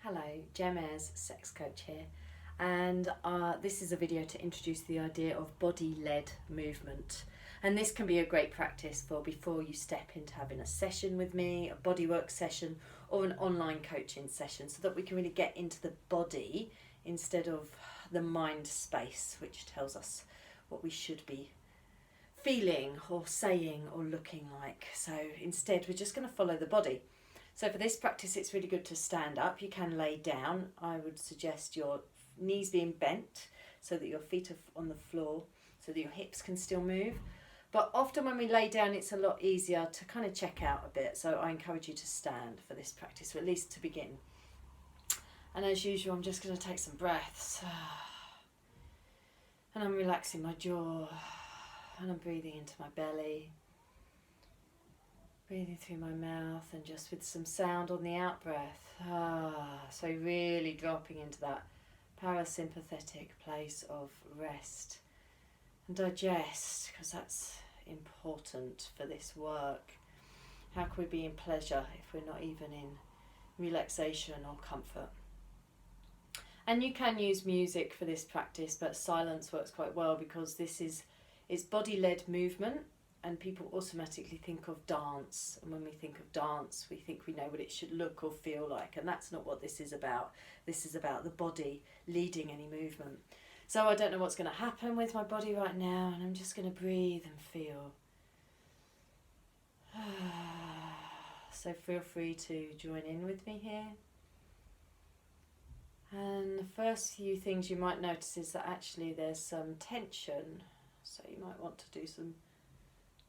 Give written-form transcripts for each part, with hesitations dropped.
Hello, Jem Ayres, sex coach here, and this is a video to introduce the idea of body-led movement. And this can be a great practice for before you step into having a session with me, a bodywork session, or an online coaching session, so that we can really get into the body instead of the mind space, which tells us what we should be feeling or saying or looking like. So instead, we're just going to follow the body. So for this practice, it's really good to stand up. You can lay down. I would suggest your knees being bent so that your feet are on the floor, so that your hips can still move. But often when we lay down, it's a lot easier to kind of check out a bit. So I encourage you to stand for this practice, or at least to begin. And as usual, I'm just going to take some breaths. And I'm relaxing my jaw. And I'm breathing into my belly. Breathing through my mouth, and just with some sound on the out breath. So really dropping into that parasympathetic place of rest and digest, because that's important for this work. How can we be in pleasure if we're not even in relaxation or comfort? And you can use music for this practice, but silence works quite well, because it's body-led movement. And people automatically think of dance. And when we think of dance, we think we know what it should look or feel like. And that's not what this is about. This is about the body leading any movement. So I don't know what's going to happen with my body right now. And I'm just going to breathe and feel. So feel free to join in with me here. And the first few things you might notice is that actually there's some tension. So you might want to do some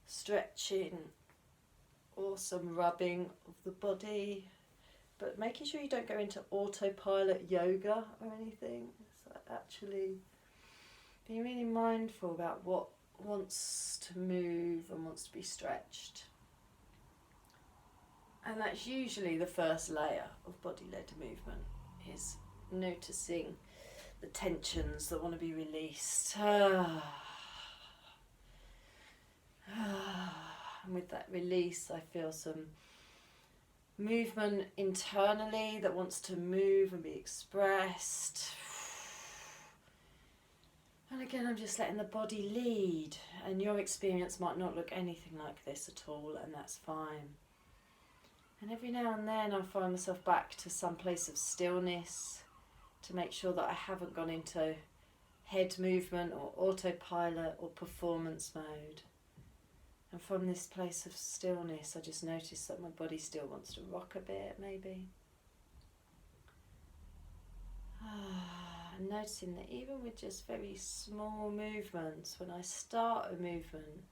stretching or some rubbing of the body, but making sure you don't go into autopilot yoga or anything. So actually being really mindful about what wants to move and wants to be stretched. And that's usually the first layer of body-led movement, is noticing the tensions that want to be released. And with that release, I feel some movement internally that wants to move and be expressed. And again, I'm just letting the body lead. And your experience might not look anything like this at all, and that's fine. And every now and then I find myself back to some place of stillness to make sure that I haven't gone into head movement or autopilot or performance mode. And from this place of stillness, I just notice that my body still wants to rock a bit, maybe. And noticing that even with just very small movements, when I start a movement,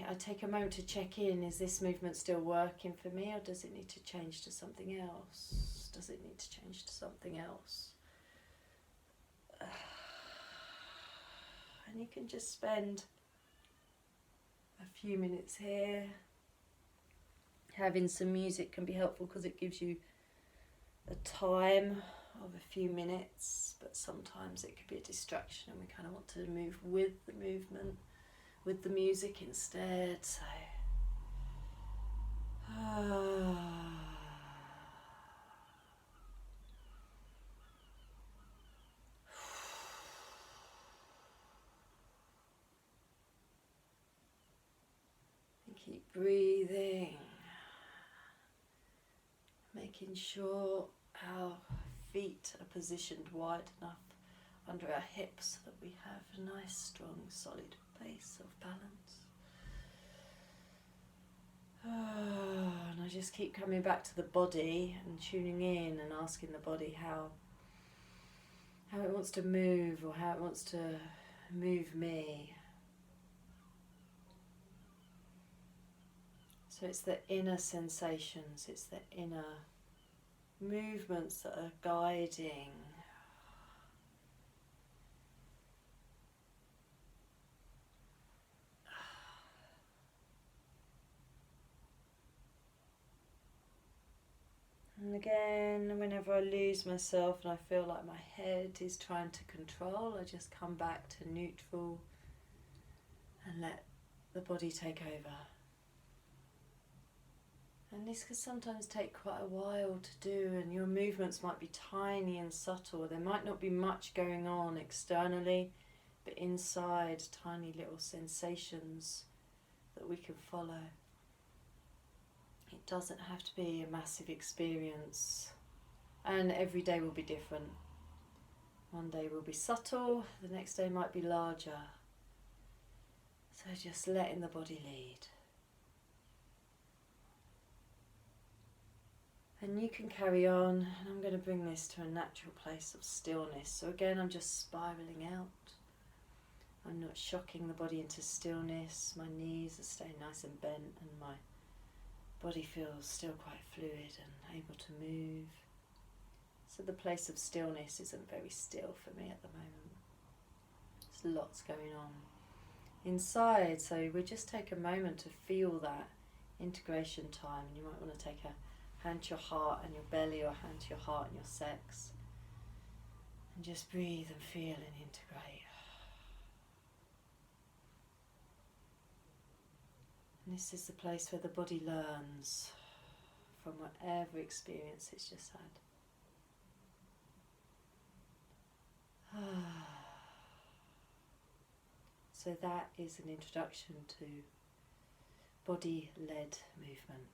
I take a moment to check in. Is this movement still working for me, or does it need to change to something else? Does it need to change to something else? And you can just spend a few minutes here. Having some music can be helpful because it gives you a time of a few minutes, but sometimes it could be a distraction and we kind of want to move with the movement, with the music instead. So keep breathing, making sure our feet are positioned wide enough under our hips so that we have a nice, strong, solid base of balance. And I just keep coming back to the body and tuning in and asking the body how it wants to move, or how it wants to move me. So it's the inner sensations, it's the inner movements that are guiding. And again, whenever I lose myself and I feel like my head is trying to control, I just come back to neutral and let the body take over. And this can sometimes take quite a while to do, and your movements might be tiny and subtle. There might not be much going on externally, but inside, tiny little sensations that we can follow. It doesn't have to be a massive experience, and every day will be different. One day will be subtle, the next day might be larger. So just letting the body lead. And you can carry on, and I'm going to bring this to a natural place of stillness. So again, I'm just spiraling out. I'm not shocking the body into stillness. My knees are staying nice and bent, and my body feels still quite fluid and able to move. So the place of stillness isn't very still for me at the moment. There's lots going on inside, so we just take a moment to feel that integration time. And you might want to take a hand to your heart and your belly, or hand to your heart and your sex, and just breathe and feel and integrate. And this is the place where the body learns from whatever experience it's just had. So that is an introduction to body-led movement.